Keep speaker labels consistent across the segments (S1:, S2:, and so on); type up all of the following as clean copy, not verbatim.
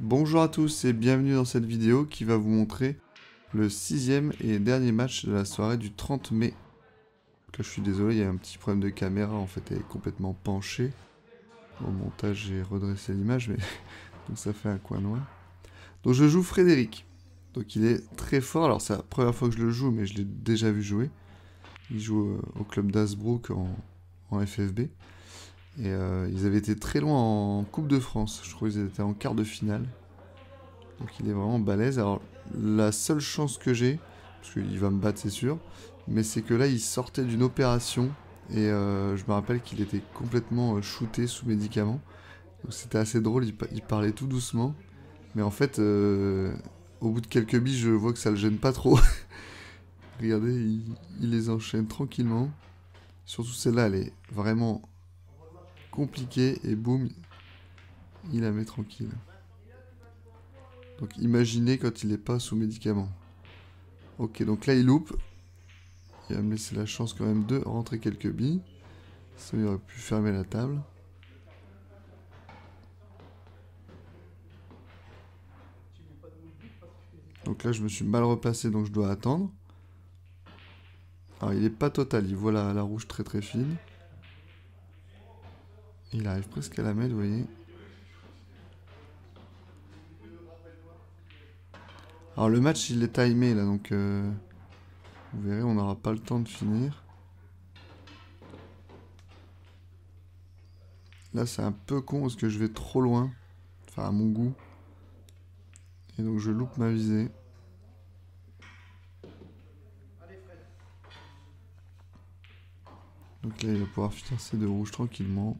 S1: Bonjour à tous et bienvenue dans cette vidéo qui va vous montrer le 6e et dernier match de la soirée du 30 mai. Là je suis désolé, il y a un petit problème de caméra, en fait elle est complètement penchée. Au montage j'ai redressé l'image mais donc ça fait un coin noir. Donc je joue Frédéric. Donc il est très fort, alors c'est la première fois que je le joue mais je l'ai déjà vu jouer. Il joue au club d'Asbrook en FFB. Et ils avaient été très loin en Coupe de France, je crois qu'ils étaient en quart de finale. Donc il est vraiment balèze. Alors la seule chance que j'ai, parce qu'il va me battre c'est sûr, mais c'est que là il sortait d'une opération et je me rappelle qu'il était complètement shooté sous médicaments. Donc c'était assez drôle, il parlait tout doucement. Mais en fait, au bout de quelques billes, je vois que ça le gêne pas trop. Regardez, il les enchaîne tranquillement. Surtout celle-là, elle est vraiment compliquée et boum, il la met tranquille. Donc imaginez quand il n'est pas sous médicaments. Ok, donc là il loupe. Il va me laisser la chance quand même de rentrer quelques billes. Ça, il aurait pu fermer la table. Donc là je me suis mal replacé, donc je dois attendre. Alors il est pas total, il voit la rouge très très fine. Il arrive presque à la mettre, vous voyez. Alors le match il est timé là, donc vous verrez, on n'aura pas le temps de finir. Là c'est un peu con parce que je vais trop loin. Enfin à mon goût. Et donc je loupe ma visée. Donc là il va pouvoir finir ses deux rouges tranquillement.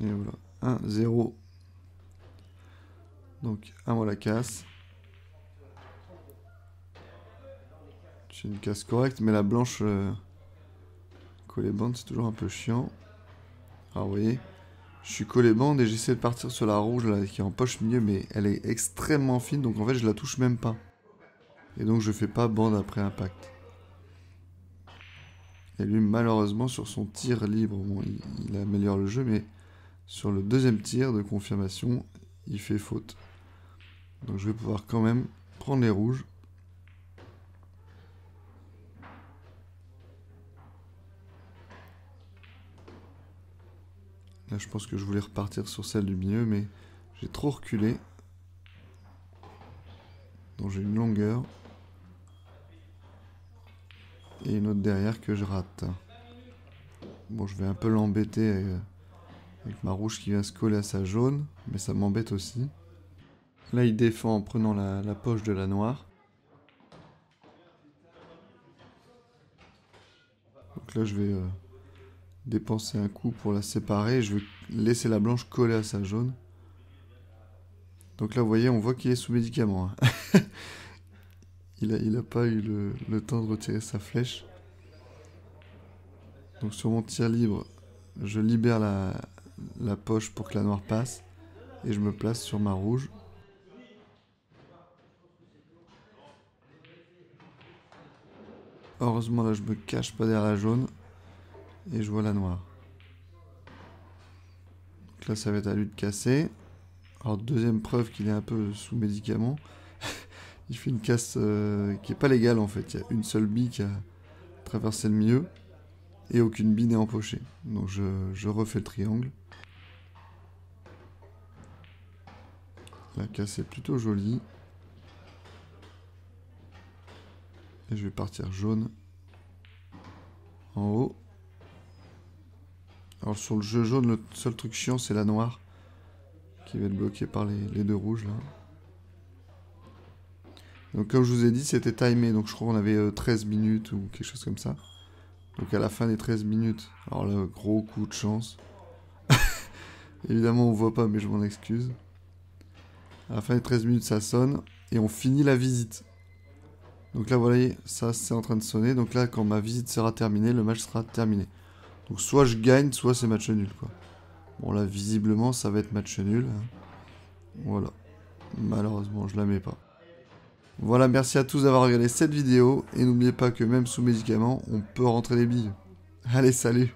S1: Et voilà, 1-0. Donc à moi la casse. J'ai une casse correcte, mais la blanche collée bande, c'est toujours un peu chiant. Alors vous voyez, je suis collé bande et j'essaie de partir sur la rouge là, qui est en poche milieu, mais elle est extrêmement fine, donc en fait je la touche même pas. Et donc je fais pas bande après impact. Et lui malheureusement sur son tir libre, bon, il améliore le jeu, mais sur le deuxième tir de confirmation, il fait faute. Donc je vais pouvoir quand même prendre les rouges. Là je pense que je voulais repartir sur celle du milieu, mais j'ai trop reculé. Donc j'ai une longueur. Et une autre derrière que je rate. Bon, je vais un peu l'embêter avec ma rouge qui vient se coller à sa jaune, mais ça m'embête aussi. Là, il défend en prenant la poche de la noire. Donc là, je vais dépenser un coup pour la séparer. Je vais laisser la blanche coller à sa jaune. Donc là, vous voyez, on voit qu'il est sous médicament. Hein. il a pas eu le temps de retirer sa flèche. Donc sur mon tir libre, je libère la poche pour que la noire passe. Et je me place sur ma rouge. Heureusement, là, je me cache pas derrière la jaune. Et je vois la noire. Donc là, ça va être à lui de casser. Alors, deuxième preuve qu'il est un peu sous médicament. Il fait une casse qui est pas légale, en fait. Il y a une seule bille qui a traversé le milieu. Et aucune bille n'est empochée. Donc, je refais le triangle. La casse est plutôt jolie. Et je vais partir jaune. En haut. Alors, sur le jeu jaune, le seul truc chiant, c'est la noire. Qui va être bloquée par les deux rouges, là. Donc comme je vous ai dit, c'était timé, donc je crois qu'on avait 13 minutes ou quelque chose comme ça. Donc à la fin des 13 minutes, alors là, gros coup de chance. Évidemment, on voit pas, mais je m'en excuse. À la fin des 13 minutes, ça sonne, et on finit la visite. Donc là, vous voyez, ça c'est en train de sonner. Donc là, quand ma visite sera terminée, le match sera terminé. Donc soit je gagne, soit c'est match nul, quoi. Bon là, visiblement, ça va être match nul. Hein. Voilà. Malheureusement, je la mets pas. Voilà, merci à tous d'avoir regardé cette vidéo, et n'oubliez pas que même sous médicaments, on peut rentrer les billes. Allez, salut!